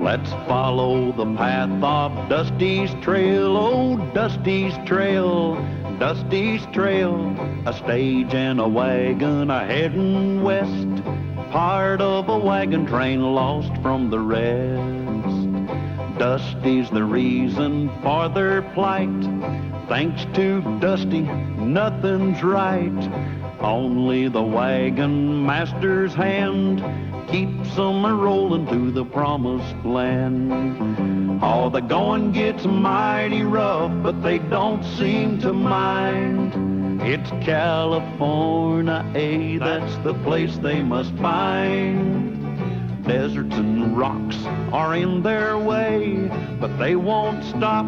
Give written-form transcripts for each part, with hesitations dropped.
Let's follow the path of Dusty's trail, oh, Dusty's trail, Dusty's trail. A stage and a wagon a heading west, part of a wagon train lost from the rest. Dusty's the reason for their plight. Thanks to Dusty, nothing's right. Only the wagon master's hand keeps them a-rolling to the promised land. Oh, the going gets mighty rough, but they don't seem to mind. It's California, that's the place they must find. Deserts and rocks are in their way, but they won't stop,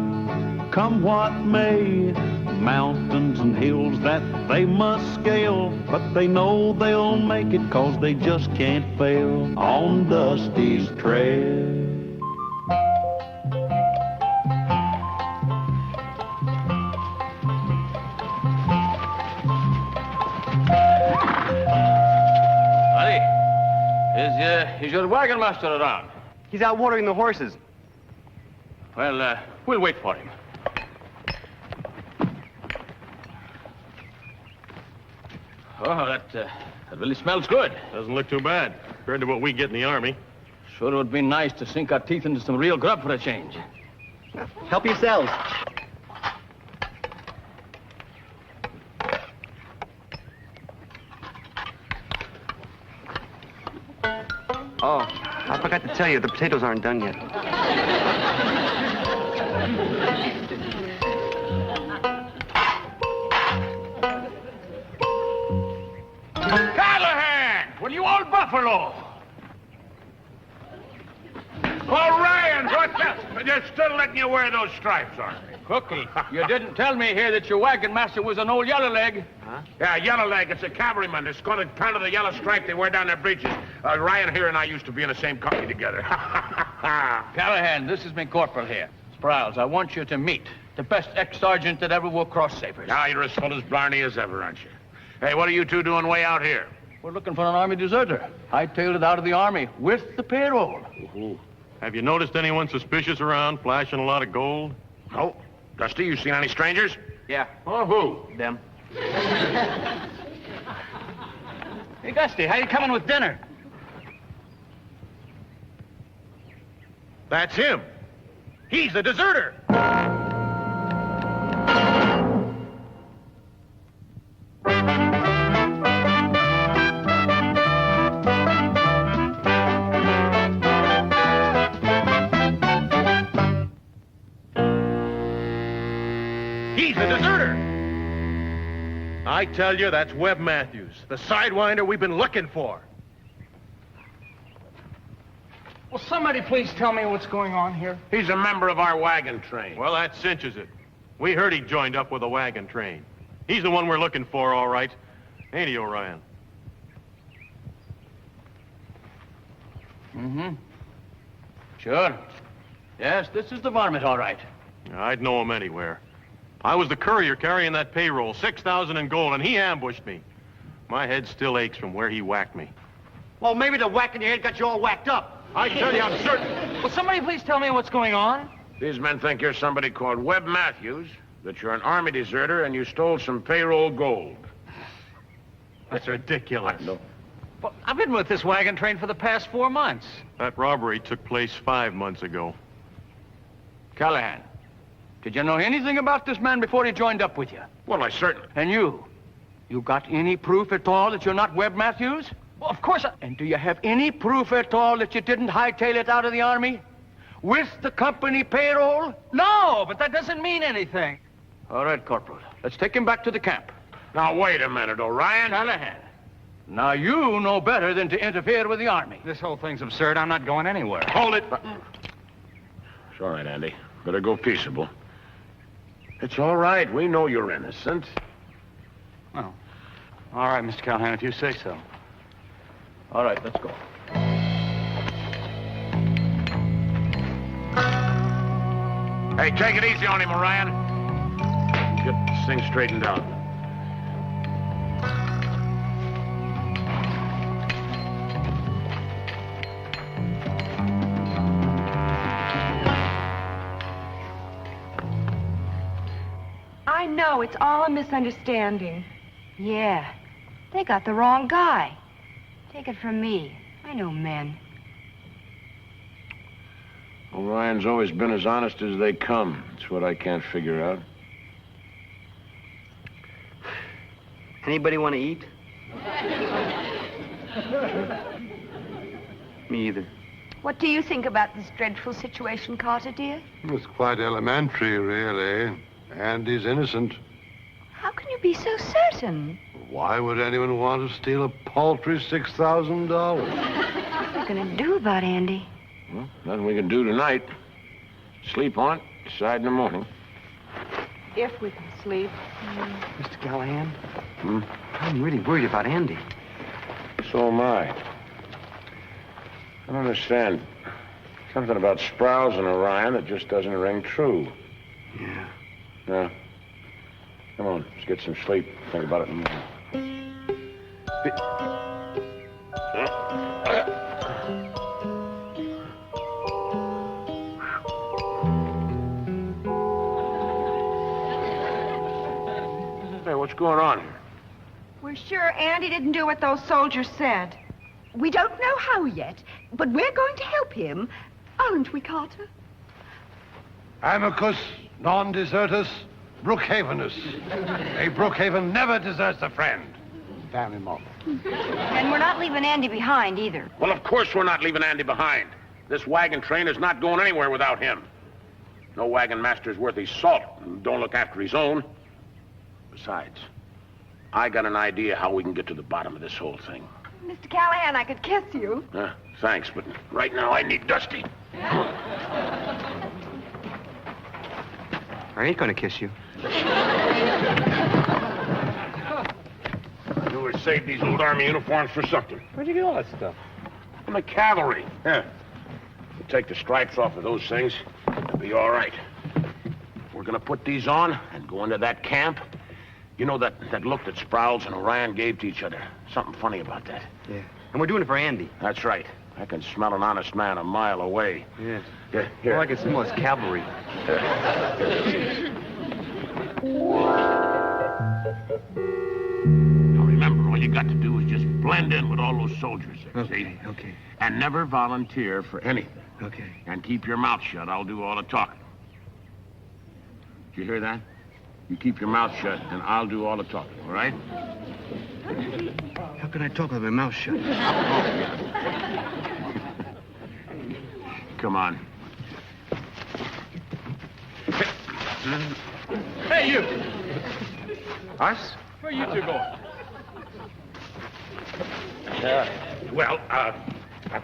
come what may. Mountains and hills that they must scale, but they know they'll make it 'cause they just can't fail on Dusty's trail. Buddy, is your wagon master around? He's out watering the horses. Well, we'll wait for him. Oh, that really smells good. Doesn't look too bad, compared to what we get in the Army. Sure would be nice to sink our teeth into some real grub for a change. Help yourselves. Oh, I forgot to tell you, the potatoes aren't done yet. Well, you old buffalo! Oh, Ryan, what's up? They're still letting you wear those stripes, aren't they? Cookie, you didn't tell me here that your wagon master was an old yellow leg. Huh? Yeah, yellow leg. It's a cavalryman. It's got kind of the yellow stripe they wear down their breeches. Ryan here and I used to be in the same company together. Callahan, this is me corporal here. Sprouse, I want you to meet the best ex-sergeant that ever wore cross sabers. Now, you're as full as Blarney as ever, aren't you? Hey, what are you two doing way out here? We're looking for an Army deserter. Hightailed it out of the Army with the payroll. Have you noticed anyone suspicious around, flashing a lot of gold? No. Dusty, you seen any strangers? Yeah. Oh, who? Them. Hey, Dusty, how you coming with dinner? That's him. He's a deserter. He's a deserter. I tell you, that's Webb Matthews, the sidewinder we've been looking for. Will somebody please tell me what's going on here? He's a member of our wagon train. Well, that cinches it. We heard he joined up with a wagon train. He's the one we're looking for, all right. Ain't he, Orion? Mm-hmm. Sure. Yes, this is the varmint, all right. I'd know him anywhere. I was the courier carrying that payroll, 6,000 in gold, and he ambushed me. My head still aches from where he whacked me. Well, maybe the whack in your head got you all whacked up. I tell you, I'm certain. Will somebody please tell me what's going on? These men think you're somebody called Webb Matthews, that you're an Army deserter, and you stole some payroll gold. That's ridiculous. No. Well, I've been with this wagon train for the past 4 months. That robbery took place 5 months ago. Callahan, did you know anything about this man before he joined up with you? Well, I certainly... And you got any proof at all that you're not Webb Matthews? Well, of course And do you have any proof at all that you didn't hightail it out of the Army? With the company payroll? No, but that doesn't mean anything. All right, Corporal. Let's take him back to the camp. Now, wait a minute, Orion. Callahan, now you know better than to interfere with the Army. This whole thing's absurd. I'm not going anywhere. Hold it. It's all right, Andy. Better go peaceable. It's all right. We know you're innocent. Oh. All right, Mr. Callahan, if you say so. All right, let's go. Hey, take it easy on him, Orion. Get this thing straightened out. know. It's all a misunderstanding. Yeah. They got the wrong guy. Take it from me. I know men. Orion's always been as honest as they come. That's what I can't figure out. Anybody want to eat? Me either. What do you think about this dreadful situation, Carter, dear? It's quite elementary, really. Andy's innocent. How can you be so certain? Why would anyone want to steal a paltry $6,000? What are you going to do about Andy? Well, nothing we can do tonight. Sleep on it, decide in the morning. If we can sleep. Mr. Callahan? I'm really worried about Andy. So am I. I don't understand. Something about Sprouse and Orion that just doesn't ring true. Yeah. No. Come on, let's get some sleep. Think about it in the morning. Hey, what's going on? We're sure Andy didn't do what those soldiers said. We don't know how yet, but we're going to help him. Aren't we, Carter? Amicus non desertus Brookhavenus. A Brookhaven never deserts a friend. Family motto. And we're not leaving Andy behind either. Well, of course we're not leaving Andy behind. This wagon train is not going anywhere without him. No wagon master's worth his salt and don't look after his own. Besides, I got an idea how we can get to the bottom of this whole thing. Mr. Callahan, I could kiss you. Thanks, but right now I need Dusty. I ain't gonna kiss you. You would save these old army uniforms for something. Where'd you get all that stuff? From the cavalry. Yeah. We'll take the stripes off of those things. It'll be all right. We're gonna put these on and go into that camp. You know that look that Sprouse and Orion gave to each other? Something funny about that. Yeah. And we're doing it for Andy. That's right. I can smell an honest man a mile away. Yeah. Yeah, here. All I can smell is cavalry. Now remember, all you got to do is just blend in with all those soldiers there, see? Okay. And never volunteer for anything. Okay. And keep your mouth shut. I'll do all the talking. Did you hear that? You keep your mouth shut, and I'll do all the talking, all right? How can I talk with my mouth shut? Come on. Hey, you! Us? Where you two going? Well, I'll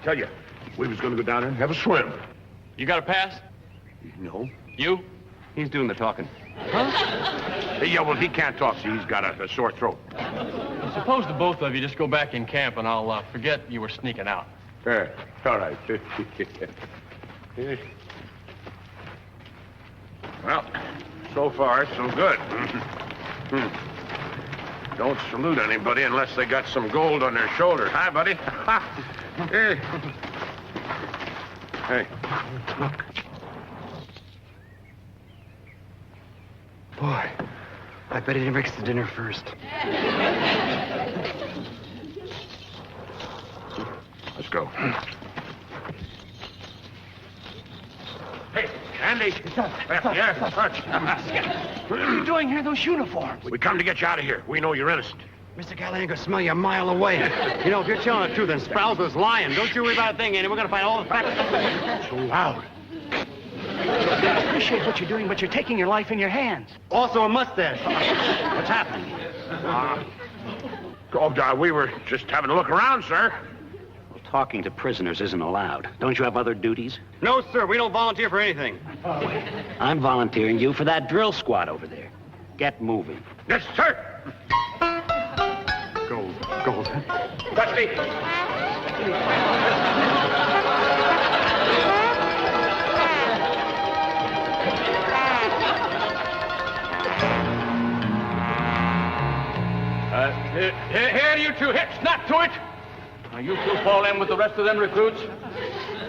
tell you, we was going to go down there and have a swim. You got a pass? No. You? He's doing the talking. Yeah, well, he can't talk, see, he's got a sore throat. Suppose the both of you just go back in camp and I'll forget you were sneaking out. Yeah, all right. Well, so far, so good. Don't salute anybody unless they got some gold on their shoulders. Hi, buddy. Hey. Hey, look. Boy, I bet he never gets to dinner first. Let's go. Hey, Andy. Yeah, Hutch. What are you doing here in those uniforms? We come to get you out of here. We know you're innocent. Mr. Callahan can smell you a mile away. You know, if you're telling the truth, then Sprouse was lying. Don't you worry about a thing, Andy. We're gonna find all the facts. So loud. I appreciate what you're doing, but you're taking your life in your hands. Also a mustache. What's happening? We were just having a look around, sir. Well, talking to prisoners isn't allowed. Don't you have other duties? No, sir. We don't volunteer for anything. I'm volunteering you for that drill squad over there. Get moving. Yes, sir. Gold. Gold. Dusty. Here, you two hit. Snap to it. Now, you two fall in with the rest of them recruits.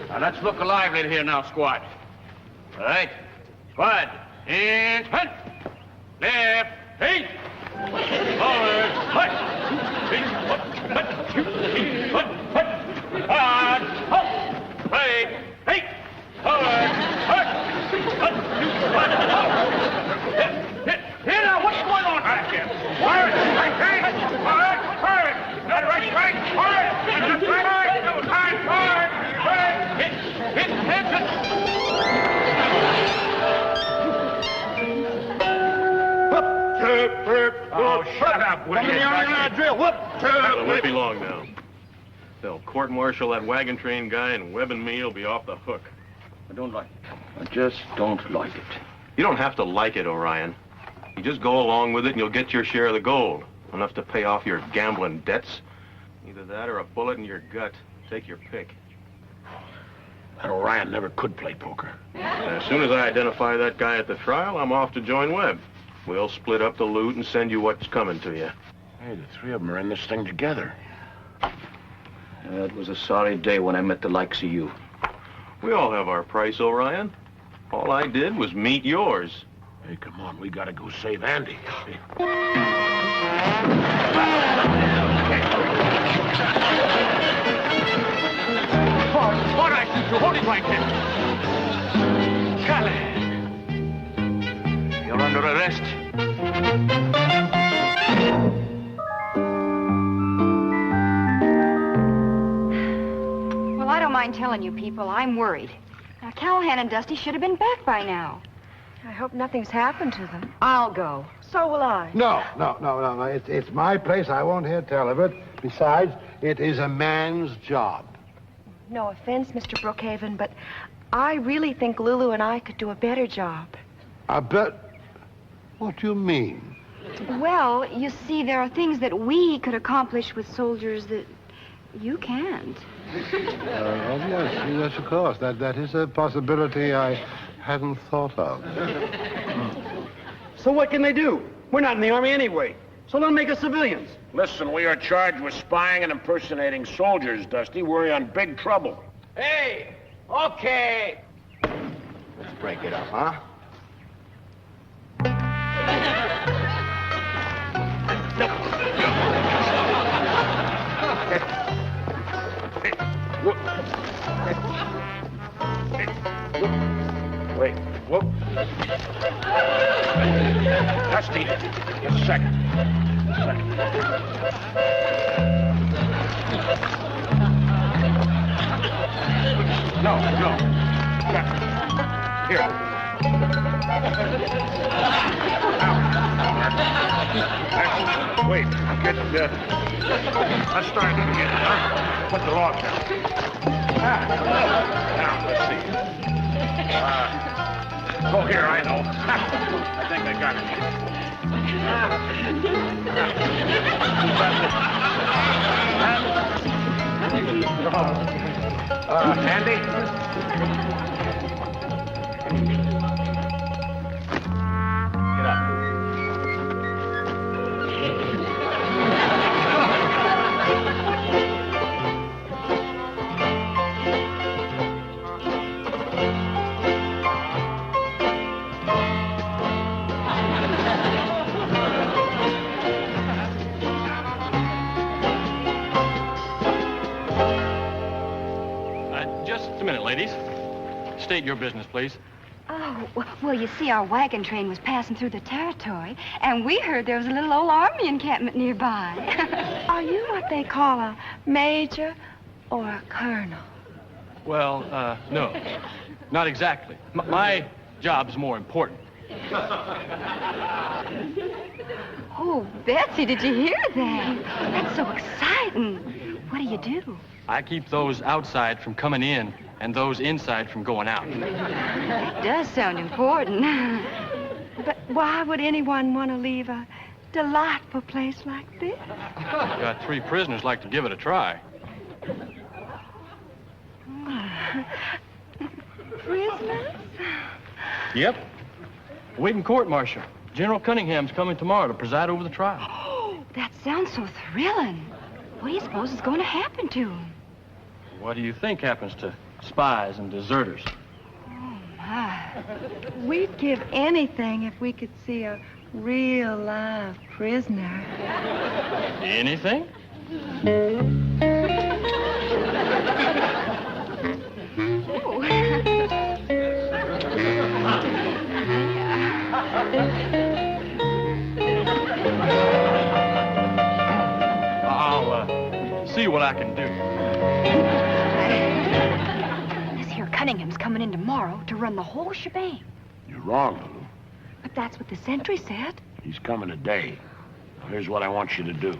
Now, let's look lively here now, squad. All right. Squad. And hunt. Left. Hey! Forward! Hut! Hard! Halt! Right! Hey! Forward! Hut! Here now, what's going on back here? Forward! Hey! Forward! Forward! Not right! Right! Forward! Not right! Hard! Forward! Forward! Hit! Oh, shut up, will you? Drill. Whoop. Well, it won't be long now. They'll court-martial that wagon train guy, and Webb and me will be off the hook. I don't like it. I just don't like it. You don't have to like it, Orion. You just go along with it, and you'll get your share of the gold. Enough to pay off your gambling debts. Either that or a bullet in your gut. Take your pick. That Orion never could play poker. And as soon as I identify that guy at the trial, I'm off to join Webb. We'll split up the loot and send you what's coming to you. Hey, the three of them are in this thing together. It was a sorry day when I met the likes of you. We all have our price, Orion. All I did was meet yours. Hey, come on, we gotta go save Andy. All right, you hold it right there. Callahan. You're under arrest. Well, I don't mind telling you people, I'm worried. Now, Callahan and Dusty should have been back by now. I hope nothing's happened to them. I'll go. So will I. No. It's my place. I won't hear tell of it. Besides, it is a man's job. No offense, Mr. Brookhaven, but I really think Lulu and I could do a better job. I bet... What do you mean? Well, you see, there are things that we could accomplish with soldiers that you can't. Yes, of course. That is a possibility I hadn't thought of. So what can they do? We're not in the Army anyway. So they'll make us civilians. Listen, we are charged with spying and impersonating soldiers, Dusty. We're in big trouble. Hey! Okay! Let's break it up, huh? Wait. Whoop. Dusty, just a second. No. Here. Wait. Let's start it again, huh? Put the log down. Now, let's see. Oh, here, I know. I think I got it. Andy? Get up. Just a minute, ladies. State your business, please. Oh, well, you see, our wagon train was passing through the territory, and we heard there was a little old army encampment nearby. Are you what they call a major or a colonel? Well, no. Not exactly. My job's more important. Oh, Betsy, did you hear that? That's so exciting. What do you do? I keep those outside from coming in and those inside from going out. That does sound important. But why would anyone want to leave a delightful place like this? Got 3 prisoners like to give it a try. Prisoners? Yep. Waiting court-martial. General Cunningham's coming tomorrow to preside over the trial. Oh, that sounds so thrilling. What do you suppose is going to happen to him? What do you think happens to spies and deserters? Oh, my. We'd give anything if we could see a Real live prisoner. Anything? I'll see what I can do. This here Cunningham's coming in tomorrow to run the whole shebang. You're wrong, Lulu. But that's what the sentry said. He's coming today. Now, here's what I want you to do.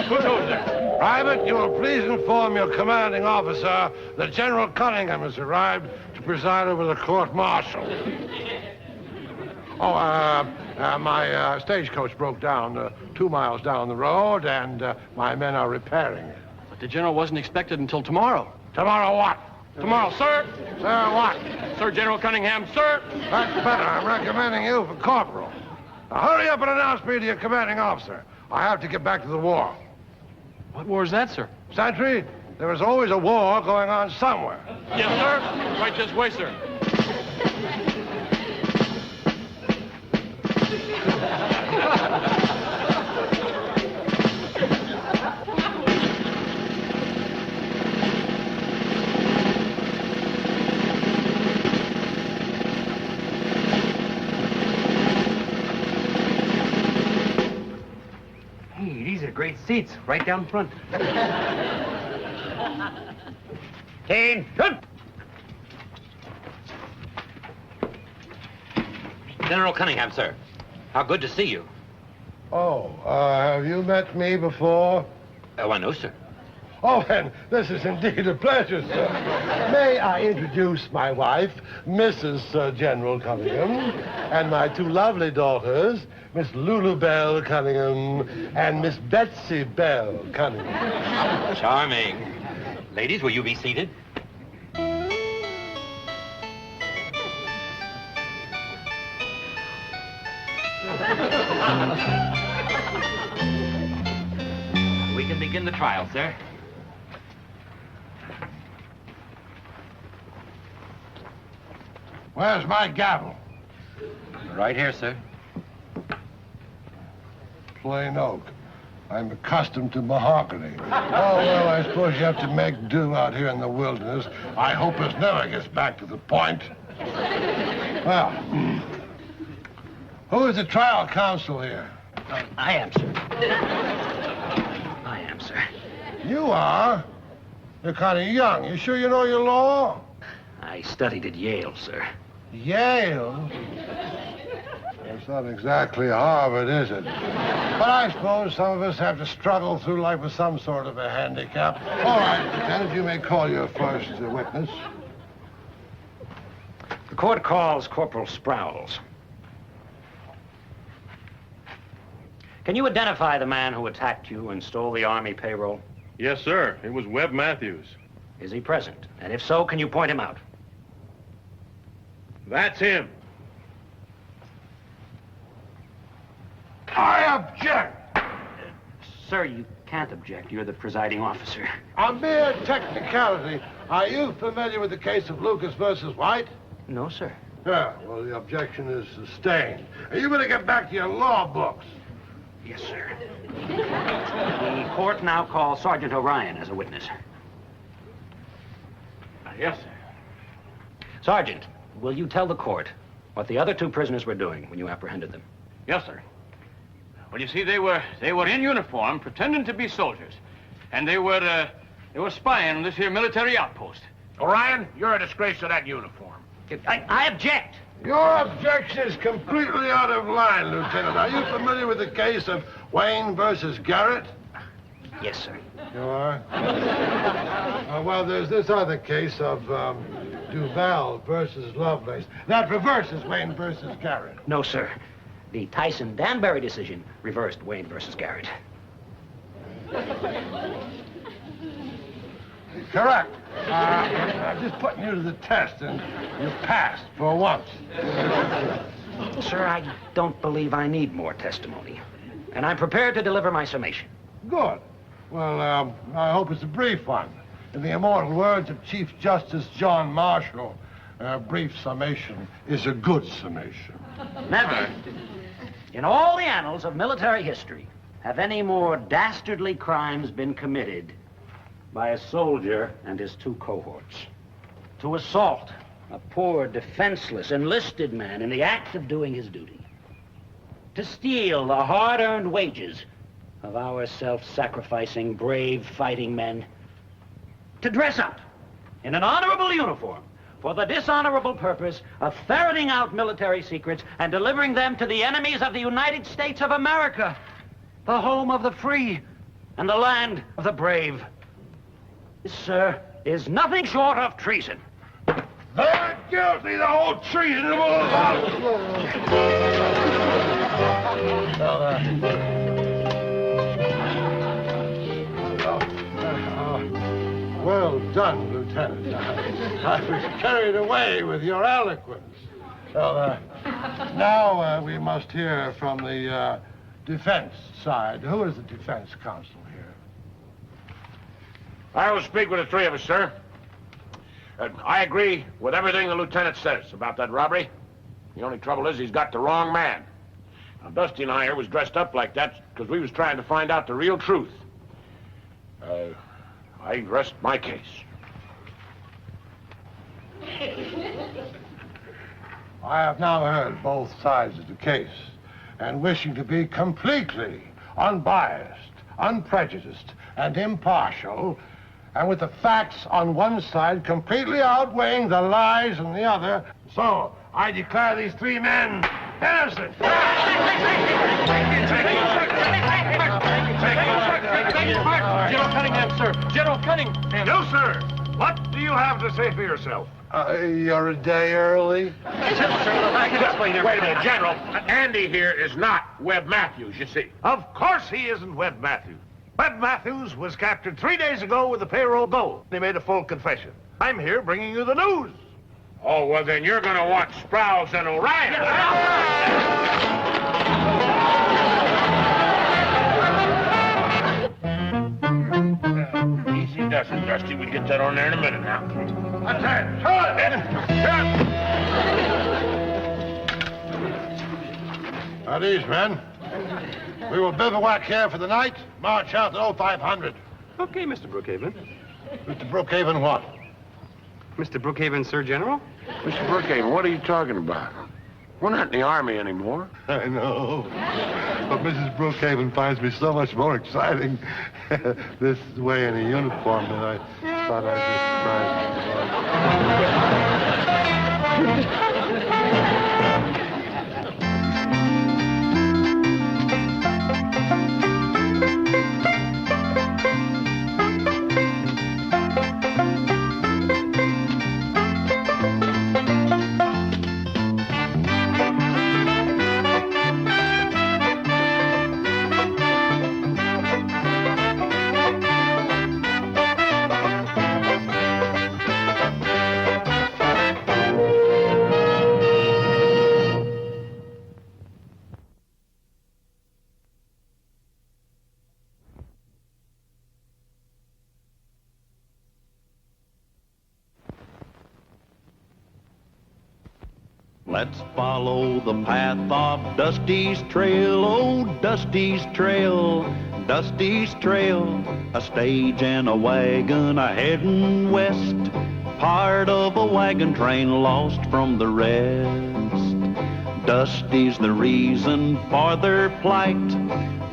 Who's over there? Private, you will please inform your commanding officer that General Cunningham has arrived to preside over the court-martial. My stagecoach broke down 2 miles down the road, and my men are repairing it. But the general wasn't expected until tomorrow. Tomorrow what? Tomorrow, sir. Sir, what? Sir General Cunningham, sir. That's better. I'm recommending you for corporal. Now, hurry up and announce me to your commanding officer. I have to get back to the war. What war is that, sir? Sentry, there is always a war going on somewhere. Yes, sir. Right this way, sir. Hey, these are great seats, right down front. Kane, good. General Cunningham, sir. How good to see you. Oh, have you met me before? Why, no, sir. Oh, then, this is indeed a pleasure, sir. May I introduce my wife, Mrs. General Cunningham, and my 2 lovely daughters, Miss Lulu Bell Cunningham and Miss Betsy Bell Cunningham. Charming. Ladies, will you be seated? We can begin the trial, sir. Where's my gavel? Right here, sir. Plain oak. I'm accustomed to mahogany. Oh, well, I suppose you have to make do out here in the wilderness. I hope it never gets back to the point. Well, who is the trial counsel here? I am, sir. I am, sir. You are? You're kind of young. You sure you know your law? I studied at Yale, sir. Yale? That's not exactly Harvard, is it? But I suppose some of us have to struggle through life with some sort of a handicap. All right, Lieutenant, you may call your first witness. The court calls Corporal Sprowls. Can you identify the man who attacked you and stole the Army payroll? Yes, sir. It was Webb Matthews. Is he present? And if so, can you point him out? That's him. I object! Sir, you can't object. You're the presiding officer. A mere technicality. Are you familiar with the case of Lucas versus White? No, sir. Yeah, well, the objection is sustained. And you better get back to your law books. Yes, sir. The court now calls Sergeant O'Ryan as a witness. Yes, sir. Sergeant, will you tell the court what the other 2 prisoners were doing when you apprehended them? Yes, sir. Well, you see, they were in uniform, pretending to be soldiers, and they were spying on this here military outpost. Orion, you're a disgrace to that uniform. I object. Your objection is completely out of line, Lieutenant. Are you familiar with the case of Wayne versus Garrett? Yes, sir. You are? Well, there's this other case of Duval versus Lovelace. That reverses Wayne versus Garrett. No, sir. The Tyson-Danbury decision reversed Wayne versus Garrett. Correct. I'm just putting you to the test, and you passed for once. Sir, I don't believe I need more testimony. And I'm prepared to deliver my summation. Good. Well, I hope it's a brief one. In the immortal words of Chief Justice John Marshall, a brief summation is a good summation. Never, in all the annals of military history, have any more dastardly crimes been committed by a soldier and his two cohorts. To assault a poor, defenseless, enlisted man in the act of doing his duty. To steal the hard-earned wages of our self-sacrificing, brave fighting men. To dress up in an honorable uniform for the dishonorable purpose of ferreting out military secrets and delivering them to the enemies of the United States of America, the home of the free and the land of the brave. This, sir, is nothing short of treason. They're guilty, the whole treasonable lot. Well done, Lieutenant. I was carried away with your eloquence. Well, now we must hear from the defense side. Who is the defense counsel here? I will speak with the three of us, sir. I agree with everything the lieutenant says about that robbery. The only trouble is he's got the wrong man. Now, Dusty and I here was dressed up like that because we was trying to find out the real truth. I rest my case. I have now heard both sides of the case, and wishing to be completely unbiased, unprejudiced, and impartial, and with the facts on one side completely outweighing the lies on the other, so I declare these three men innocent. General Cunningham, sir. General Cunningham. You, sir. What do you have to say for yourself? You're a day early. Wait a minute, General. Andy here is not Webb Matthews, you see. Of course he isn't Webb Matthews. Webb Matthews was captured 3 days ago with the payroll gold. He made a full confession. I'm here bringing you the news. Oh, well, then you're going to want Sprouse and Orion. Easy does it, Dusty. We'll get that on there in a minute now. At ease, men. We will bivouac here for the night, march out at 0500. Okay, Mr. Brookhaven. Mr. Brookhaven, what? Mr. Brookhaven, Sir General? Mr. Brookhaven, what are you talking about? We're not in the Army anymore. I know. But Mrs. Brookhaven finds me so much more exciting this way in a uniform than I thought I'd just try. Let's follow the path of Dusty's trail, oh, Dusty's trail, Dusty's trail. A stage and a wagon a-heading west, part of a wagon train lost from the rest. Dusty's the reason for their plight.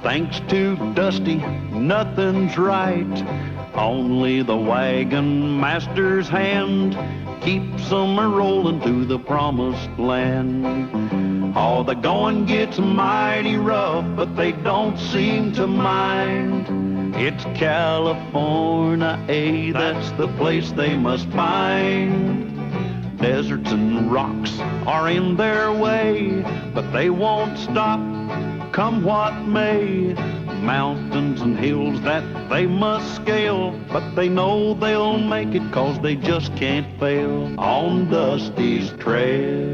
Thanks to Dusty, nothing's right. Only the wagon master's hand keeps them a-rolling to the promised land. Oh, the going gets mighty rough, but they don't seem to mind. It's California, that's the place they must find. Deserts and rocks are in their way, but they won't stop, come what may. Mountains and hills that they must scale, but they know they'll make it 'cause they just can't fail on Dusty's trail.